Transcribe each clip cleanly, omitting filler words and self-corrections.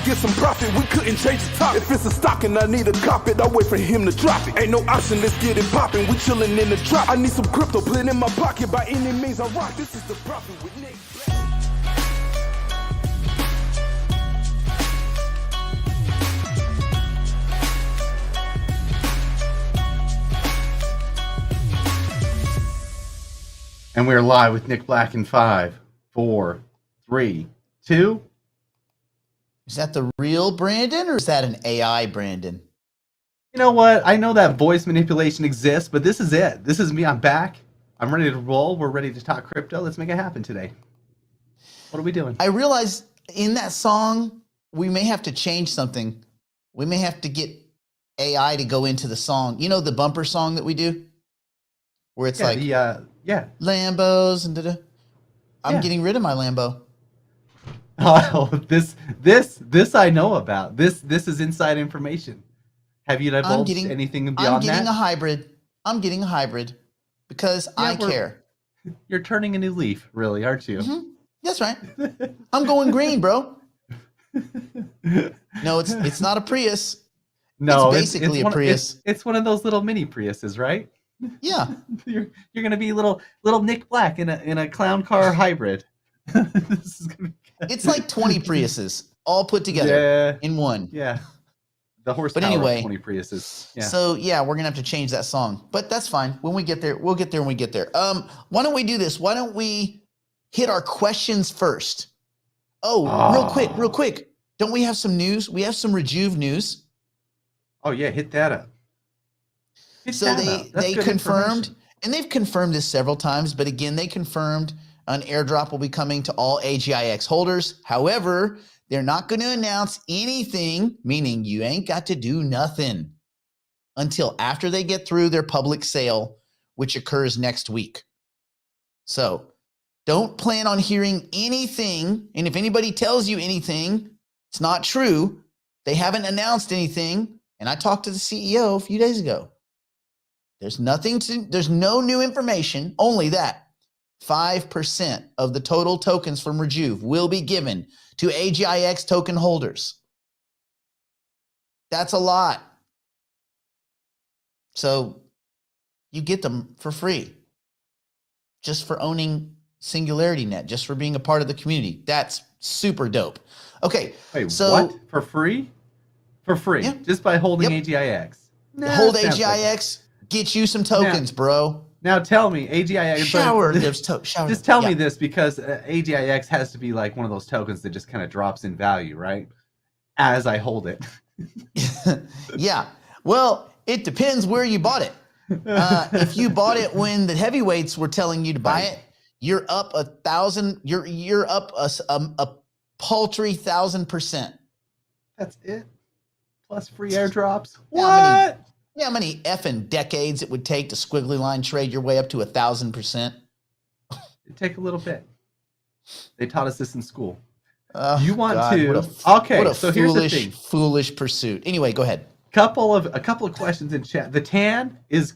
get some profit, we couldn't change the topic. If it's a stock and I need a cop it, I wait for him to drop it. Ain't no option, let's get it poppin', we chillin' in the drop. I need some crypto, put it in my pocket, by any means I rock. This is the profit with Nick. And we're live with Nick Black in 5, 4, 3, 2. Is that the real Brandon or is that an AI Brandon? You know what? I know that voice manipulation exists, but this is it. This is me. I'm back. I'm ready to roll. We're ready to talk crypto. Let's make it happen today. What are we doing? I realize in that song, we may have to change something. We may have to get AI to go into the song. You know the bumper song that we do? Where it's like, Lambos and da-da. I'm getting rid of my Lambo. Oh, this I know about. This is inside information. Have you divulged anything beyond that? I'm getting a hybrid. I'm getting a hybrid because I care. You're turning a new leaf, really, aren't you? Mm-hmm. That's right. I'm going green, bro. No, it's not a Prius. No, it's basically a Prius. It's one of those little mini Priuses, right? Yeah. You're gonna be little Nick Black in a clown car hybrid. This is gonna be good. It's like 20 Priuses all put together in one. Yeah. The horsepower of 20 Priuses. Yeah. So yeah, we're gonna have to change that song, but that's fine. When we get there, we'll get there when we get there. Why don't we do this? Why don't we hit our questions first? Real quick. Don't we have some news? We have some Rejuve news. Oh yeah, hit that up. So they confirmed, and they've confirmed this several times, but again, they confirmed an airdrop will be coming to all AGIX holders. However, they're not going to announce anything, meaning you ain't got to do nothing until after they get through their public sale, which occurs next week. So don't plan on hearing anything. And if anybody tells you anything, it's not true. They haven't announced anything. And I talked to the CEO a few days ago. There's no new information, only that 5% of the total tokens from Rejuve will be given to AGIX token holders. That's a lot. So you get them for free just for owning Singularity Net, just for being a part of the community. That's super dope. Okay. Wait, so what? For free? For free? Yeah. Just by holding AGIX? Hold AGIX. Get you some tokens, bro. Now tell me, AGIX. Just tell me this, because AGIX has to be like one of those tokens that just kind of drops in value, right? As I hold it. Yeah. Well, it depends where you bought it. If you bought it when the heavyweights were telling you to buy it, you're up 1,000. You're up a paltry 1,000%. That's it. Plus free airdrops. What? You know how many effing decades it would take to squiggly line trade your way up to 1,000%? It'd take a little bit. They taught us this in school. Here's the thing. Foolish pursuit. Anyway, go ahead. A couple of questions in chat. The tan is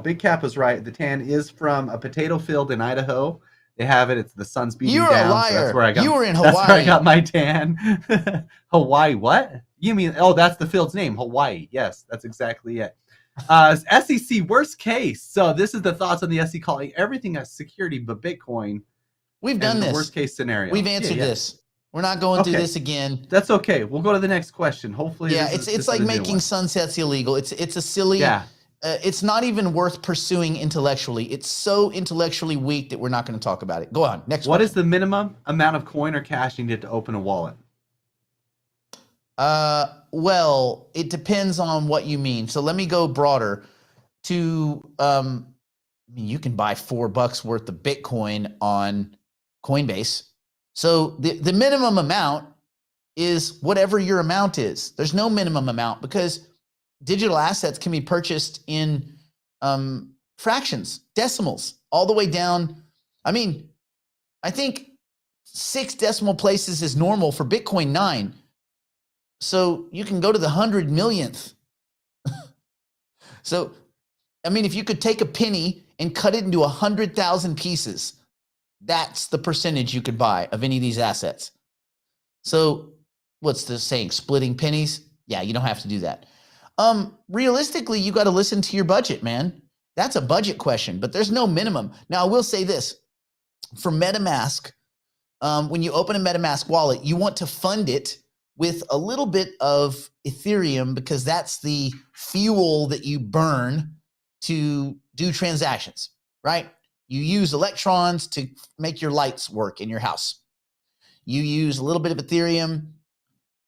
Big Cap was right. The tan is from a potato field in Idaho. They have it. It's the sun's beating down. You're a liar. So that's where I got. You were in Hawaii. That's where I got my tan. Hawaii? What? You mean? Oh, that's the field's name. Hawaii. Yes, that's exactly it. SEC worst case. So this is the thoughts on the SEC calling everything a security but Bitcoin. We've done this. Worst case scenario. We've answered this. We're not going through this again. That's okay. We'll go to the next question. Hopefully. Yeah, it's like making sunsets illegal. It's a silly. Yeah. It's not even worth pursuing intellectually. It's so intellectually weak that we're not going to talk about it. Go on. Next one. What is the minimum amount of coin or cash you need to open a wallet? Well, it depends on what you mean. So let me go broader. You can buy $4 worth of Bitcoin on Coinbase. So the minimum amount is whatever your amount is. There's no minimum amount because digital assets can be purchased in fractions, decimals, all the way down. I mean, I think 6 decimal places is normal for Bitcoin 9. So you can go to the 100 millionth. So, I mean, if you could take a penny and cut it into 100,000 pieces, that's the percentage you could buy of any of these assets. So what's the saying? Splitting pennies? Yeah, you don't have to do that. Realistically, you got to listen to your budget, man. That's a budget question, but there's no minimum. Now, I will say this. For MetaMask, when you open a MetaMask wallet, you want to fund it with a little bit of Ethereum because that's the fuel that you burn to do transactions, right? You use electrons to make your lights work in your house. You use a little bit of Ethereum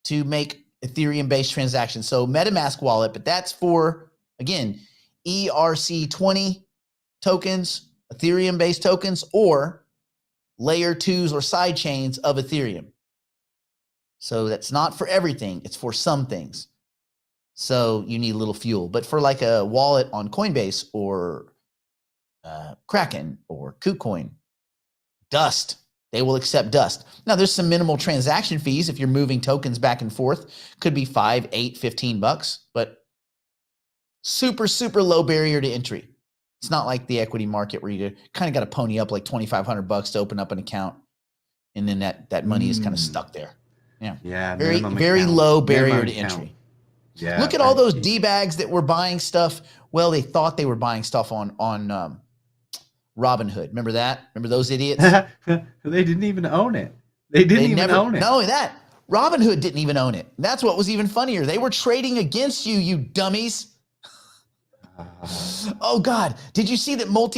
to make Ethereum-based transactions. So MetaMask wallet, but that's for, again, ERC20 tokens, Ethereum-based tokens, or layer 2s or side chains of Ethereum. So that's not for everything. It's for some things. So you need a little fuel. But for like a wallet on Coinbase or Kraken or KuCoin, Dust, they will accept Dust. Now, there's some minimal transaction fees if you're moving tokens back and forth. Could be $5, $8, $15, but super, super low barrier to entry. It's not like the equity market where you kind of got to pony up like $2,500 to open up an account, and then that money is kind of stuck there. Yeah, very low barrier to entry. Yeah, look at all those D-bags that were buying stuff. Well, they thought they were buying stuff on Robinhood. Remember that? Remember those idiots? They didn't even own it. They didn't even own it. Not only that, Robinhood didn't even own it. That's what was even funnier. They were trading against you, you dummies. Oh God! Did you see that was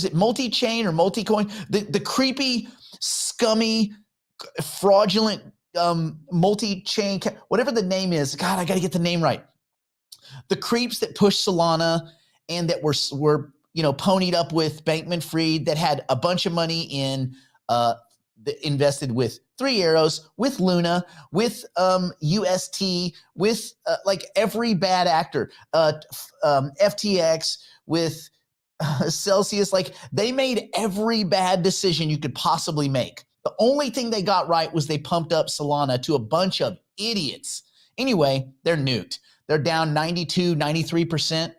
it multi-chain or multi-coin? The creepy, scummy, fraudulent multi-chain, whatever the name is. God, I got to get the name right. The creeps that pushed Solana and that were ponied up with Bankman-Fried, that had a bunch of money in invested with Three Arrows, with Luna, with UST, with like every bad actor, FTX, with Celsius. Like, they made every bad decision you could possibly make. The only thing they got right was they pumped up Solana to a bunch of idiots. Anyway, they're nuked. They're down 92, 93%.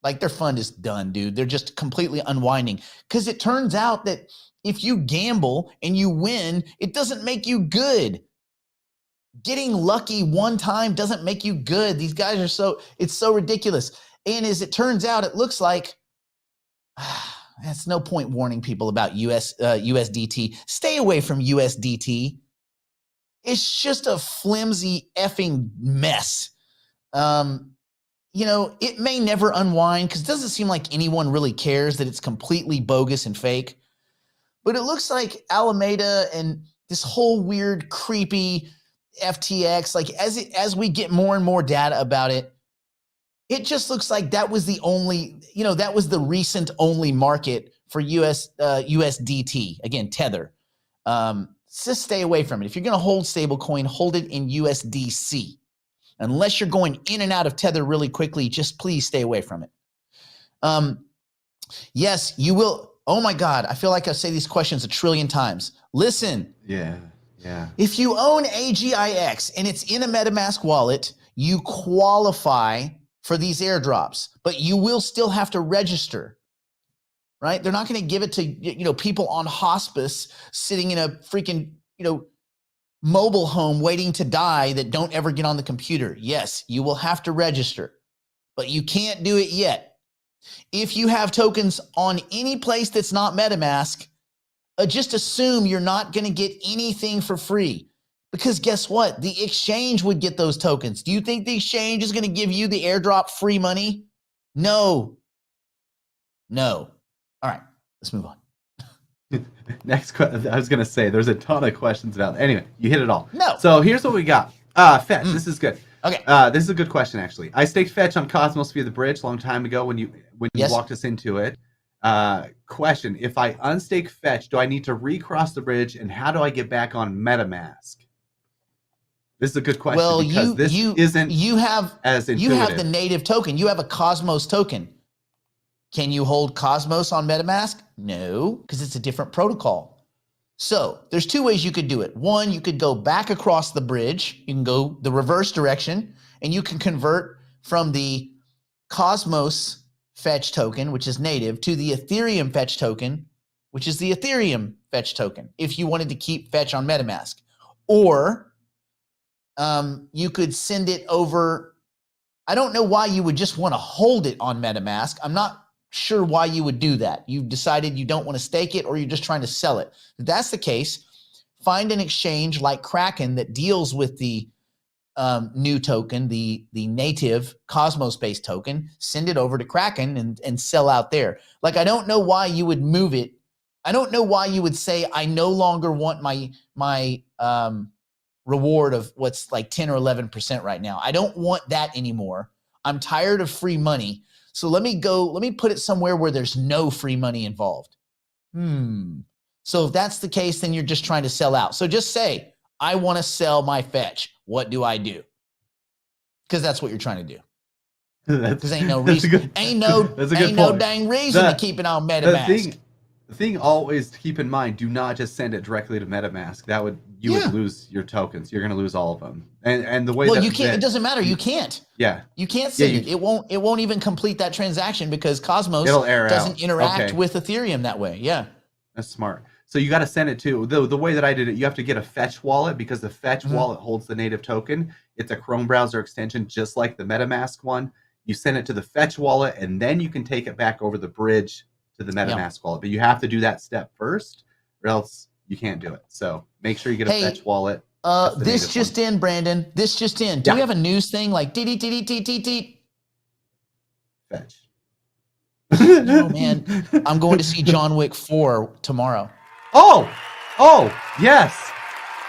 Like, their fund is done, dude. They're just completely unwinding. Because it turns out that if you gamble and you win, it doesn't make you good. Getting lucky one time doesn't make you good. These guys are it's so ridiculous. And as it turns out, it looks like, that's no point warning people about USDT. Stay away from USDT. It's just a flimsy effing mess. It may never unwind because it doesn't seem like anyone really cares that it's completely bogus and fake. But it looks like Alameda and this whole weird, creepy FTX, like as we get more and more data about it, it just looks like that was the only, that was the recent only market for USDT. Again, Tether. Just stay away from it. If you're going to hold stablecoin, hold it in USDC. Unless you're going in and out of Tether really quickly, just please stay away from it. Yes, you will. Oh my God, I feel like I say these questions a trillion times. Listen. Yeah. If you own AGIX and it's in a MetaMask wallet, you qualify for these airdrops, but you will still have to register, right? They're not going to give it to, people on hospice sitting in a freaking, mobile home waiting to die that don't ever get on the computer. Yes, you will have to register, but you can't do it yet. If you have tokens on any place that's not MetaMask, just assume you're not going to get anything for free, because guess what? The exchange would get those tokens. Do you think the exchange is going to give you the airdrop free money? No. All right, let's move on. Next question. I was going to say, there's a ton of questions about it. Anyway, you hit it all. No. So here's what we got. Fetch, this is good. Okay. This is a good question, actually. I staked Fetch on Cosmos via the bridge a long time ago when you Yes. walked us into it. Question, if I unstake Fetch, do I need to recross the bridge, and how do I get back on MetaMask? This is a good question. Well, because you have the native token. You have a Cosmos token. Can you hold Cosmos on MetaMask? No, because it's a different protocol. So there's two ways you could do it. One, you could go back across the bridge. You can go the reverse direction, and you can convert from the Cosmos Fetch token, which is native, to the Ethereum Fetch token, which is the Ethereum Fetch token, if you wanted to keep Fetch on MetaMask. or you could send it over. I don't know why you would just want to hold it on MetaMask. I'm not sure why you would do that. You've decided you don't want to stake it, or you're just trying to sell it. If that's the case, find an exchange like Kraken that deals with the new token, the native Cosmos-based token, send it over to Kraken and sell out there. Like, I don't know why you would move it. I don't know why you would say, I no longer want my reward of what's like 10 or 11% right now. I don't want that anymore. I'm tired of free money. So let me put it somewhere where there's no free money involved. So if that's the case, then you're just trying to sell out. So just say, I want to sell my fetch. What do I do? Because that's what you're trying to do. Because ain't no reason, ain't no dang reason to keep it on MetaMask. The thing always to keep in mind: do not just send it directly to MetaMask. You would lose your tokens. You're going to lose all of them. And the way you can't. It doesn't matter. You can't. Yeah. You can't send it. It won't even complete that transaction because Cosmos doesn't interact with Ethereum that way. Yeah. That's smart. So you got to send it to the way that I did it. You have to get a fetch wallet because the fetch wallet holds the native token. It's a Chrome browser extension, just like the MetaMask one. You send it to the fetch wallet, and then you can take it back over the bridge to the MetaMask wallet. But you have to do that step first, or else you can't do it. So make sure you get a fetch wallet. This just in, Brandon. This just in. Do we have a news thing like dee fetch? No, man. I'm going to see John Wick 4 tomorrow. Oh, yes.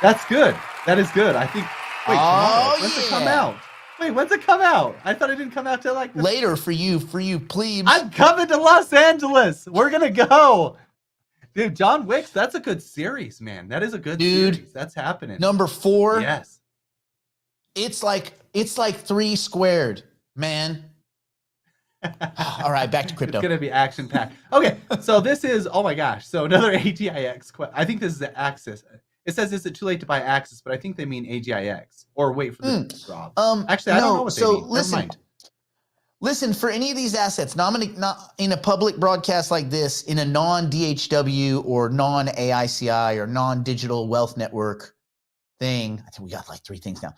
That's good. That is good. I think. Wait, tomorrow. When's it come out? Wait, when's it come out? I thought it didn't come out till like later for you plebes. I'm coming to Los Angeles. We're gonna go. Dude, John Wick's, that's a good series, man. That is a good series. That's happening. Number 4. Yes. It's like 3 squared, man. All right, back to crypto. It's going to be action-packed. Okay, so this is, oh my gosh, so another AGIX question. I think this is the Axis. It says, is it too late to buy Axis? But I think they mean AGIX. Or wait for the drop. Actually, I don't know what they mean. Listen, for any of these assets, not in a public broadcast like this, in a non-DHW or non-AICI or non-digital wealth network thing, I think we got like 3 things now.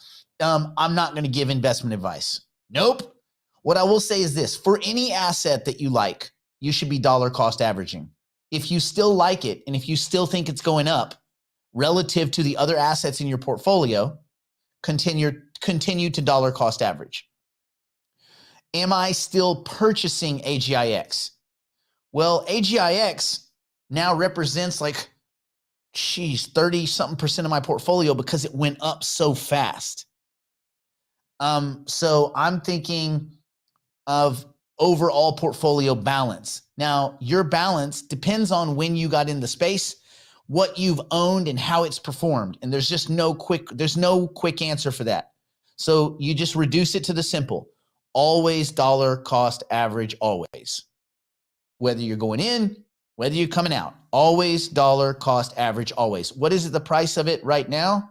I'm not going to give investment advice. Nope. What I will say is this: for any asset that you like, you should be dollar cost averaging. If you still like it, and if you still think it's going up relative to the other assets in your portfolio, continue to dollar cost average. Am I still purchasing AGIX? Well, AGIX now represents 30-something% of my portfolio because it went up so fast. So I'm thinking of overall portfolio balance. Now, your balance depends on when you got in the space, what you've owned, and how it's performed. And there's no quick answer for that. So you just reduce it to the simple. Always dollar cost average, always. Whether you're going in, whether you're coming out, always dollar cost average, always. What is it, the price of it right now?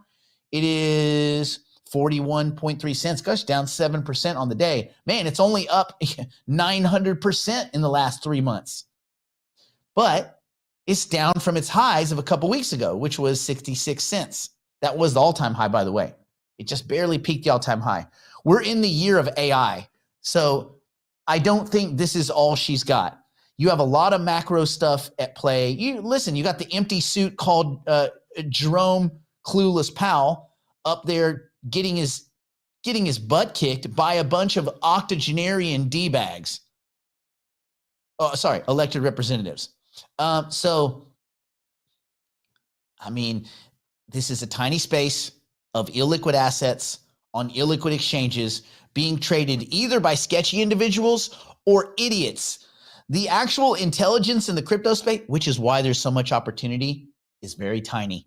It is 41.3 cents. Gosh, down 7% on the day. Man, it's only up 900% in the last 3 months. But it's down from its highs of a couple weeks ago, which was 66 cents. That was the all-time high, by the way. It just barely peaked the all-time high. We're in the year of AI, so I don't think this is all she's got. You have a lot of macro stuff at play. You got the empty suit called Jerome Clueless Powell up there getting his butt kicked by a bunch of octogenarian D-bags. Oh, sorry, elected representatives. So, I mean, this is a tiny space of illiquid assets on illiquid exchanges being traded either by sketchy individuals or idiots. The actual intelligence in the crypto space, which is why there's so much opportunity, is very tiny.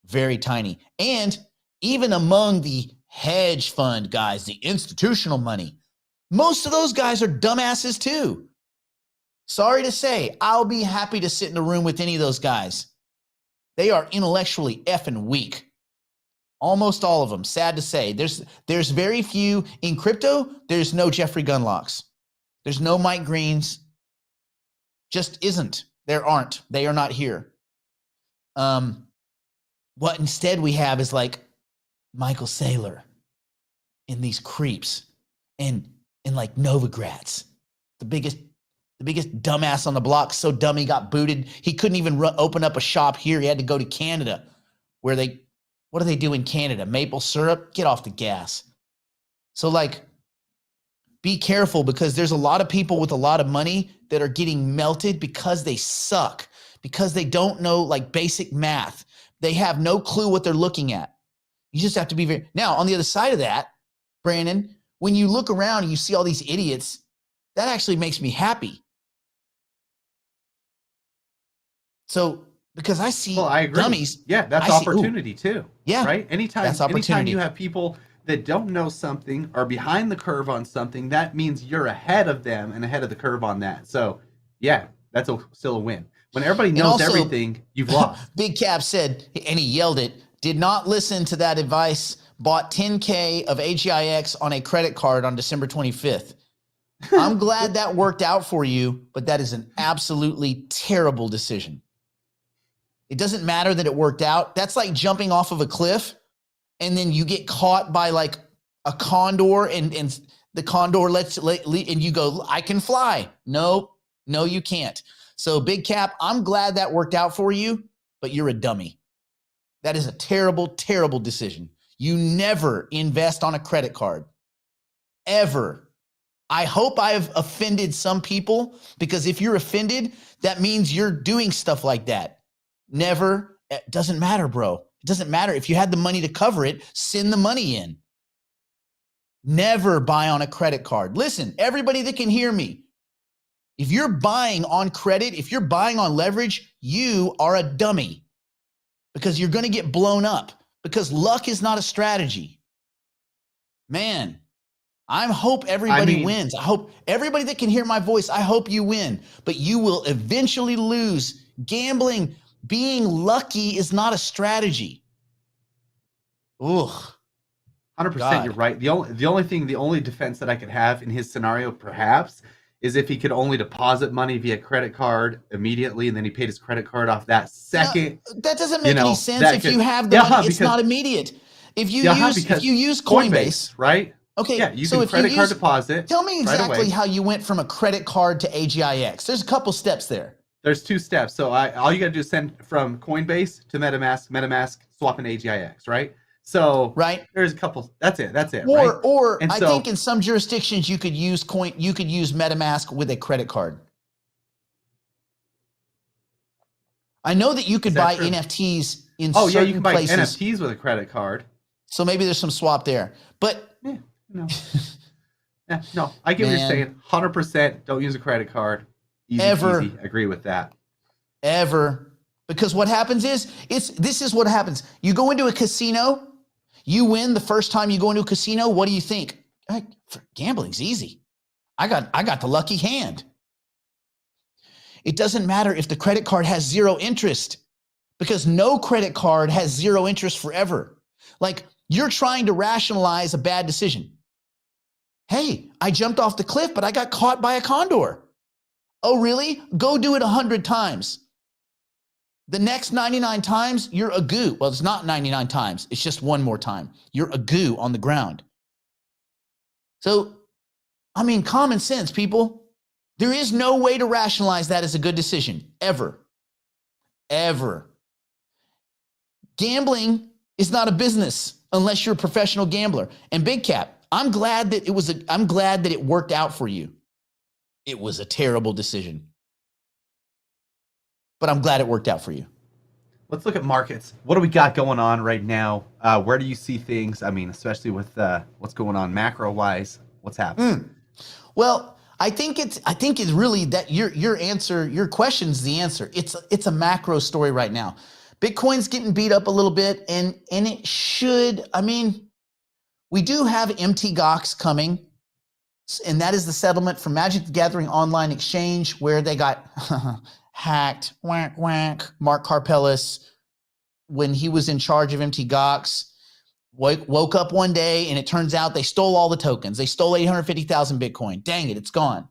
Very tiny. And even among the hedge fund guys, the institutional money, most of those guys are dumbasses too. Sorry to say, I'll be happy to sit in a room with any of those guys. They are intellectually effing weak. Almost all of them, sad to say. There's very few in crypto. There's no Jeffrey Gunlocks. There's no Mike Greens. Just isn't. There aren't. They are not here. What instead we have is like Michael Saylor and these creeps and like Novigrads, the biggest dumbass on the block. So dumb he got booted. He couldn't even open up a shop here. He had to go to Canada, where what do they do in Canada? Maple syrup? Get off the gas. So like, be careful, because there's a lot of people with a lot of money that are getting melted because they suck, because they don't know like basic math. They have no clue what they're looking at. You just have to be very. Now, on the other side of that, Brandon, when you look around and you see all these idiots, that actually makes me happy. So, because I see I agree. dummies. Yeah, that's opportunity too. Yeah. Right? Anytime you have people that don't know something or behind the curve on something, that means you're ahead of them and ahead of the curve on that. So, yeah, that's still a win. When everybody knows everything, you've lost. Big Cap said, and he yelled it, did not listen to that advice, bought 10K of AGIX on a credit card on December 25th. I'm glad that worked out for you, but that is an absolutely terrible decision. It doesn't matter that it worked out. That's like jumping off of a cliff and then you get caught by like a condor and the condor and you go, I can fly. No, you can't. So Big Cap, I'm glad that worked out for you, but you're a dummy. That is a terrible, terrible decision. You never invest on a credit card, ever. I hope I've offended some people, because if you're offended, that means you're doing stuff like that. Never. It doesn't matter, bro. It doesn't matter. If you had the money to cover it, send the money in. Never buy on a credit card. Listen, everybody that can hear me, if you're buying on credit, if you're buying on leverage, you are a dummy, because you're going to get blown up, because luck is not a strategy. Man, I hope everybody wins. I hope everybody that can hear my voice, I hope you win, but you will eventually lose. Gambling, being lucky is not a strategy. Ugh. 100%, you're right. The only defense that I could have in his scenario, perhaps, is if he could only deposit money via credit card immediately, and then he paid his credit card off that second. No, that doesn't make any sense. If you have the money, it's not immediate. If you use Coinbase, right? Okay, yeah, you can credit card deposit. Tell me exactly how you went from a credit card to AGIX. There's a couple steps there. There's 2 steps. So all you got to do is send from Coinbase to MetaMask, swap in AGIX, right? So there's a couple. That's it. Or I think in some jurisdictions you could use MetaMask with a credit card. I know that you could buy NFTs in certain places. Oh yeah, you can buy NFTs with a credit card. So maybe there's some swap there. But no, I get what you're saying. 100%. Don't use a credit card. Easy peasy. Agree with that. Ever. Because what happens is, this is what happens. You go into a casino, you win the first time you go into a casino. What do you think? Gambling's easy. I got the lucky hand. It doesn't matter if the credit card has 0 interest, because no credit card has 0 interest forever. Like, you're trying to rationalize a bad decision. Hey, I jumped off the cliff, but I got caught by a condor. Oh, really? Go do it 100 times. The next 99 times, you're a goo. Well, it's not 99 times. It's just one more time. You're a goo on the ground. So, common sense, people. There is no way to rationalize that as a good decision, ever. Ever. Gambling is not a business unless you're a professional gambler. And Big Cap, I'm glad that it worked out for you. It was a terrible decision, but I'm glad it worked out for you. Let's look at markets. What do we got going on right now? Where do you see things? Especially with what's going on macro-wise. What's happening? Well, I think it's really that your question's the answer. It's a macro story right now. Bitcoin's getting beat up a little bit, and it should. We do have MTGOX coming. And that is the settlement from Magic the Gathering Online Exchange, where they got hacked. Whack. Mark Karpellis, when he was in charge of MTGOX, woke up one day and it turns out they stole all the tokens. They stole 850,000 Bitcoin. Dang it, it's gone.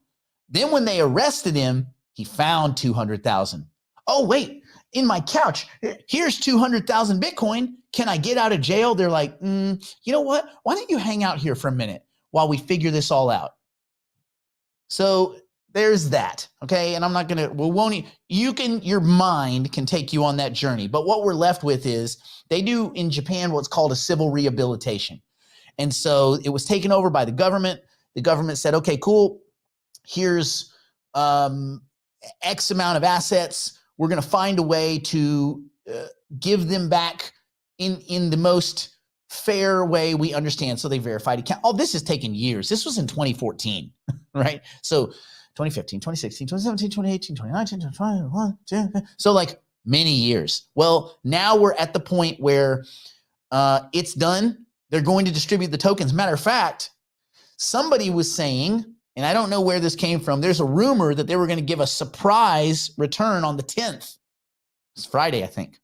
Then when they arrested him, he found 200,000. Oh, wait. in my couch. Here's 200,000 Bitcoin. Can I get out of jail? They're like, you know what? Why don't you hang out here for a minute while we figure this all out? So there's that. Okay. And I'm not going to, your mind can take you on that journey. But what we're left with is they do in Japan what's called a civil rehabilitation. And so it was taken over by the government. The government said, okay, cool. Here's X amount of assets. We're going to find a way to give them back in the most fair way we understand. So they verified account. Oh, this has taken years. This was in 2014, right? So 2015, 2016, 2017, 2018, 2019, 2021. So like many years. Well, now we're at the point where it's done. They're going to distribute the tokens. Matter of fact, somebody was saying, and I don't know where this came from, there's a rumor that they were going to give a surprise return on the 10th. It's Friday, I think.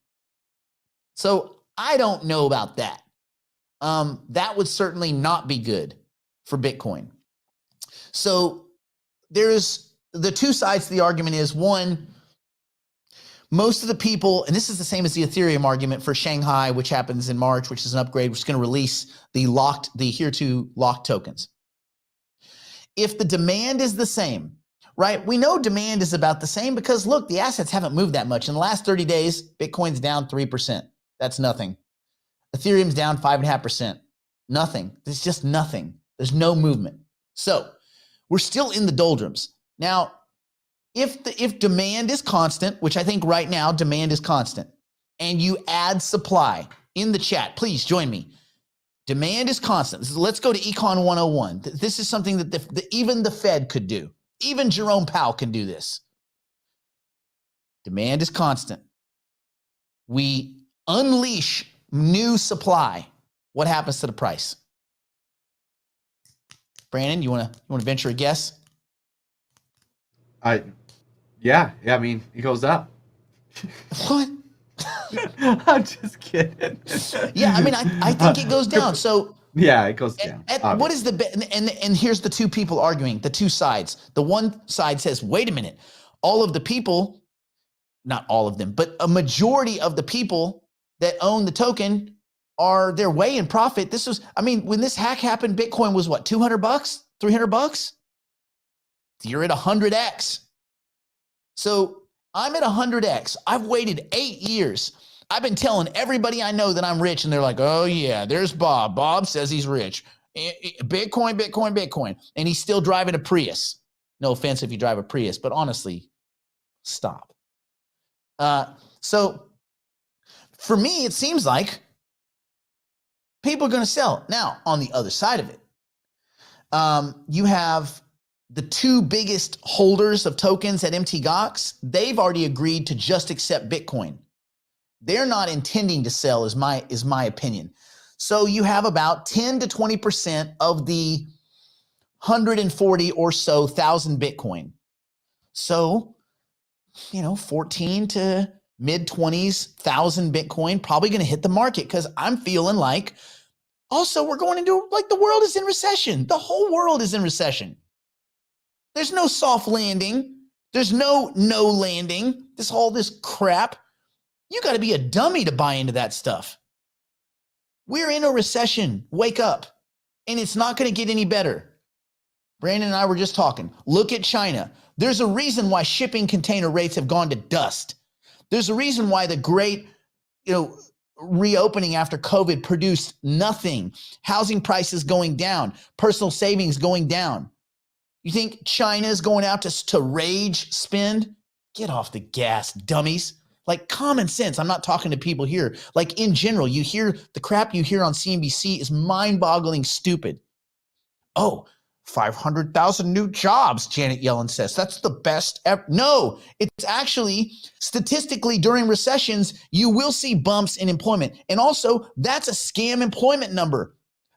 So I don't know about that. That would certainly not be good for Bitcoin. So there's the two sides to the argument is, one, most of the people, and this is the same as the Ethereum argument for Shanghai, which happens in March, which is an upgrade, which is going to release the hereto locked tokens. If the demand is the same, right? We know demand is about the same because look, the assets haven't moved that much. In the last 30 days, Bitcoin's down 3%. That's nothing. Ethereum's down 5.5%. Nothing. There's just nothing. There's no movement. So we're still in the doldrums. Now, if demand is constant, which I think right now demand is constant, and you add supply in the chat, please join me. Demand is constant. Let's go to Econ 101. This is something that even the Fed could do. Even Jerome Powell can do this. Demand is constant. We unleash new supply. What happens to the price? Brandon, you want to venture a guess? Yeah. I mean, it goes up. What? I'm just kidding. Yeah, I mean, I think it goes down. So yeah, it goes down. What is and here's the two people arguing, the two sides. The one side says, wait a minute, all of the people, not all of them, but a majority of the people that own the token they're way in profit. When this hack happened, Bitcoin was what, $200, $300? You're at 100x. So I'm at 100x. I've waited 8 years. I've been telling everybody I know that I'm rich, and they're like, oh yeah, there's Bob. Bob says he's rich. Bitcoin, Bitcoin, Bitcoin. And he's still driving a Prius. No offense if you drive a Prius, but honestly, stop. So for me, it seems like people are going to sell. Now, on the other side of it, you have the two biggest holders of tokens at MTGOX. They've already agreed to just accept Bitcoin. They're not intending to sell, is my opinion. So you have about 10 to 20% of the 140 or so thousand Bitcoin. So, 14 to mid 20s thousand Bitcoin probably going to hit the market, because I'm feeling like also we're going into like the world is in recession. The whole world is in recession. There's no soft landing. There's no landing. This crap. You got to be a dummy to buy into that stuff. We're in a recession. Wake up. And it's not going to get any better. Brandon and I were just talking. Look at China. There's a reason why shipping container rates have gone to dust. There's a reason why the great, reopening after COVID produced nothing. Housing prices going down. Personal savings going down. You think China is going out to rage spend? Get off the gas, dummies. Like common sense. I'm not talking to people here. Like in general, you hear the crap you hear on CNBC is mind-boggling stupid. Oh, 500,000 new jobs, Janet Yellen says. That's the best ever. No, it's actually statistically during recessions, you will see bumps in employment. And also, that's a scam employment number.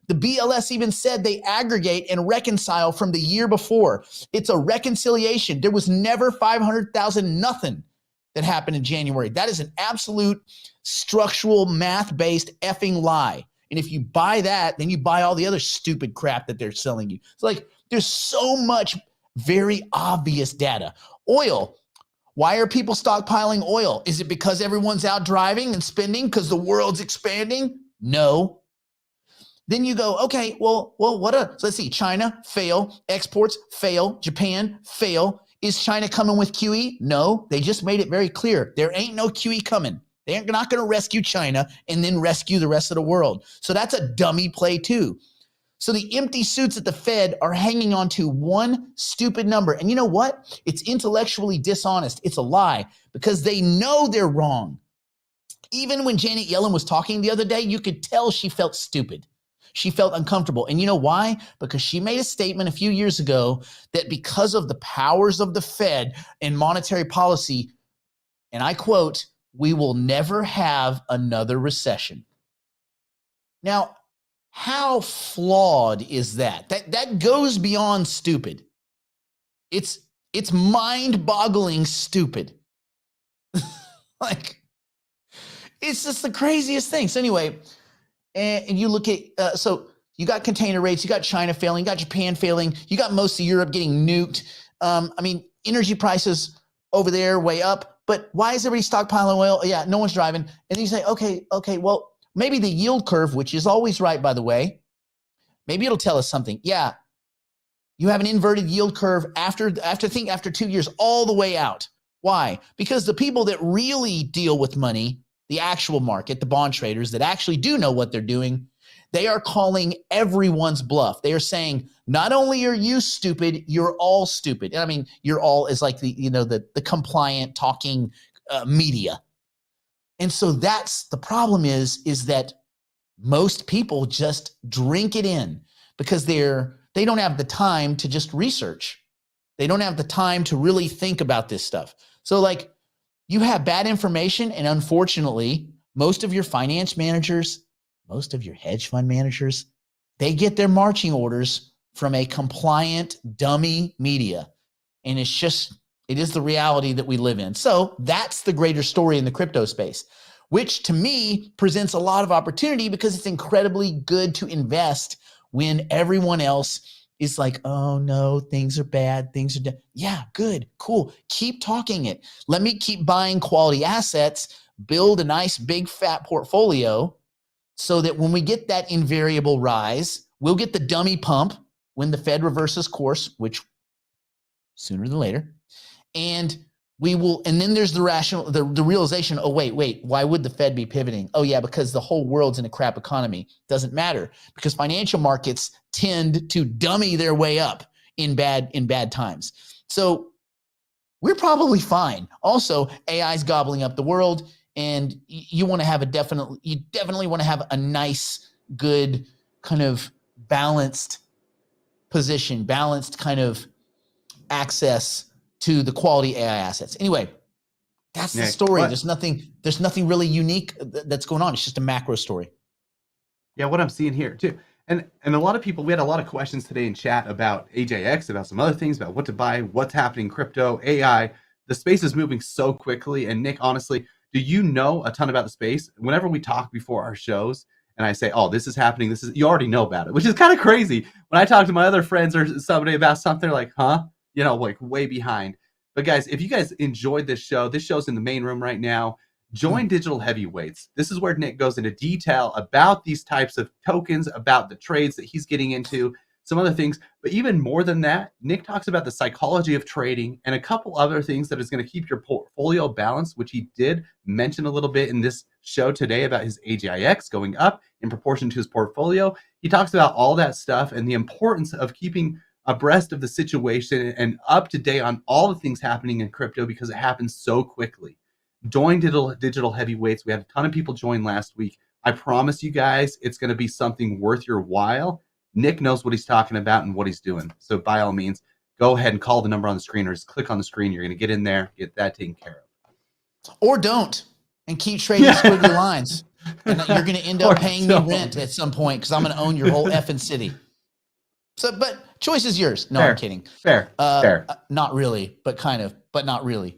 The BLS even said they aggregate and reconcile from the year before. It's a reconciliation. There was never 500,000 nothing that happened in January. That is an absolute structural math-based effing lie. And if you buy that, then you buy all the other stupid crap that they're selling you. It's like there's so much very obvious data. Oil Why are people stockpiling oil? Is it because everyone's out driving and spending because the world's expanding? No. Then you go, okay, well, so let's see, China, fail, exports, fail, Japan, fail. Is China coming with QE? No, they just made it very clear. There ain't no QE coming. They're not going to rescue China and then rescue the rest of the world. So that's a dummy play too. So the empty suits at the Fed are hanging on to one stupid number. And you know what? It's intellectually dishonest. It's a lie because they know they're wrong. Even when Janet Yellen was talking the other day, you could tell she felt stupid. She felt uncomfortable. And you know why? Because she made a statement a few years ago that because of the powers of the Fed and monetary policy, and I quote, "We will never have another recession." Now, how flawed is that? That goes beyond stupid. It's mind-boggling stupid. Like, it's just the craziest thing. So anyway, and you look at, so you got container rates, you got China failing, you got Japan failing, you got most of Europe getting nuked. I mean, energy prices over there way up, but why is everybody stockpiling oil? Yeah, no one's driving. And then you say, okay, well, maybe the yield curve, which is always right, by the way, maybe it'll tell us something. Yeah, you have an inverted yield curve after 2 years all the way out. Why? Because the people that really deal with money, the actual market, the bond traders that actually do know what they're doing, they are calling everyone's bluff. They are saying, not only are you stupid, you're all stupid. And I mean, you're all is like the compliant talking media. And so that's the problem is that most people just drink it in because they don't have the time to just research. They don't have the time to really think about this stuff. So like you have bad information, and unfortunately, most of your finance managers, most of your hedge fund managers, they get their marching orders from a compliant dummy media. And it is the reality that we live in. So that's the greater story in the crypto space, which to me presents a lot of opportunity because it's incredibly good to invest when everyone else is like, oh no, things are bad, things are dead. Yeah, good, cool. Keep talking it. Let me keep buying quality assets, build a nice big fat portfolio so that when we get that invariable rise, we'll get the dummy pump when the Fed reverses course, which sooner than later. And then there's the realization, oh, wait, why would the Fed be pivoting? Oh yeah, because the whole world's in a crap economy. Doesn't matter because financial markets tend to dummy their way up in bad times. So we're probably fine. Also, AI's gobbling up the world, and you definitely want to have a nice, good kind of balanced position, balanced kind of access to the quality AI assets. Anyway, that's the story. There's nothing really unique that's going on. It's just a macro story. Yeah, what I'm seeing here too. And a lot of people, we had a lot of questions today in chat about AGIX, about some other things, about what to buy, what's happening, crypto, AI. The space is moving so quickly. And Nick, honestly, do you know a ton about the space? Whenever we talk before our shows and I say, oh, this is happening, you already know about it, which is kind of crazy. When I talk to my other friends or somebody about something, they're like, huh? Like way behind. But guys, if you guys enjoyed this show's in the main room right now. Join Digital Heavyweights. This is where Nick goes into detail about these types of tokens, about the trades that he's getting into, some other things. But even more than that, Nick talks about the psychology of trading and a couple other things that is going to keep your portfolio balanced, which he did mention a little bit in this show today about his AGIX going up in proportion to his portfolio. He talks about all that stuff and the importance of keeping abreast of the situation and up to date on all the things happening in crypto because it happens so quickly. Join Digital Heavyweights. We had a ton of people join last week. I promise you guys, it's going to be something worth your while. Nick knows what he's talking about and what he's doing. So by all means, go ahead and call the number on the screen or just click on the screen. You're going to get in there, get that taken care of. Or don't, and keep trading squiggly lines. And you're going to end up paying me rent at some point because I'm going to own your whole effing city. So, but choice is yours. No, Fair. I'm kidding. Fair. Not really, but kind of, but not really.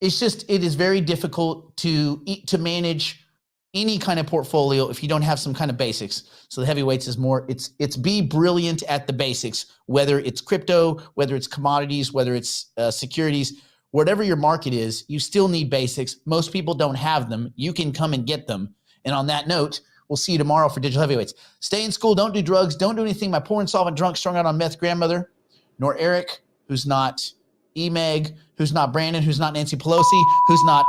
It is very difficult to manage any kind of portfolio if you don't have some kind of basics. So the heavyweights is more, it's be brilliant at the basics, whether it's crypto, whether it's commodities, whether it's securities, whatever your market is, you still need basics. Most people don't have them. You can come and get them. And on that note, we'll see you tomorrow for Digital Heavyweights. Stay in school. Don't do drugs. Don't do anything. My poor insolvent drunk strung out on meth grandmother, nor Eric, who's not E-Meg, who's not Brandon, who's not Nancy Pelosi, who's not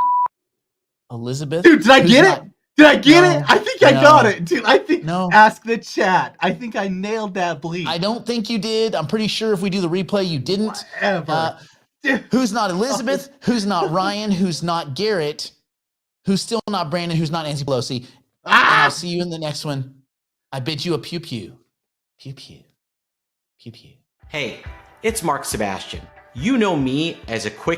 Elizabeth. Dude, did I get it? Did I get it? I think I got it. Dude, I think, ask the chat. I think I nailed that bleep. I don't think you did. I'm pretty sure if we do the replay, you didn't. Whatever. Who's not Elizabeth? Who's not Ryan? Who's not Garrett? Who's still not Brandon? Who's not Nancy Pelosi? And I'll see you in the next one. I bid you a pew pew. Pew pew. Pew pew. Hey, it's Mark Sebastian. You know me as a quick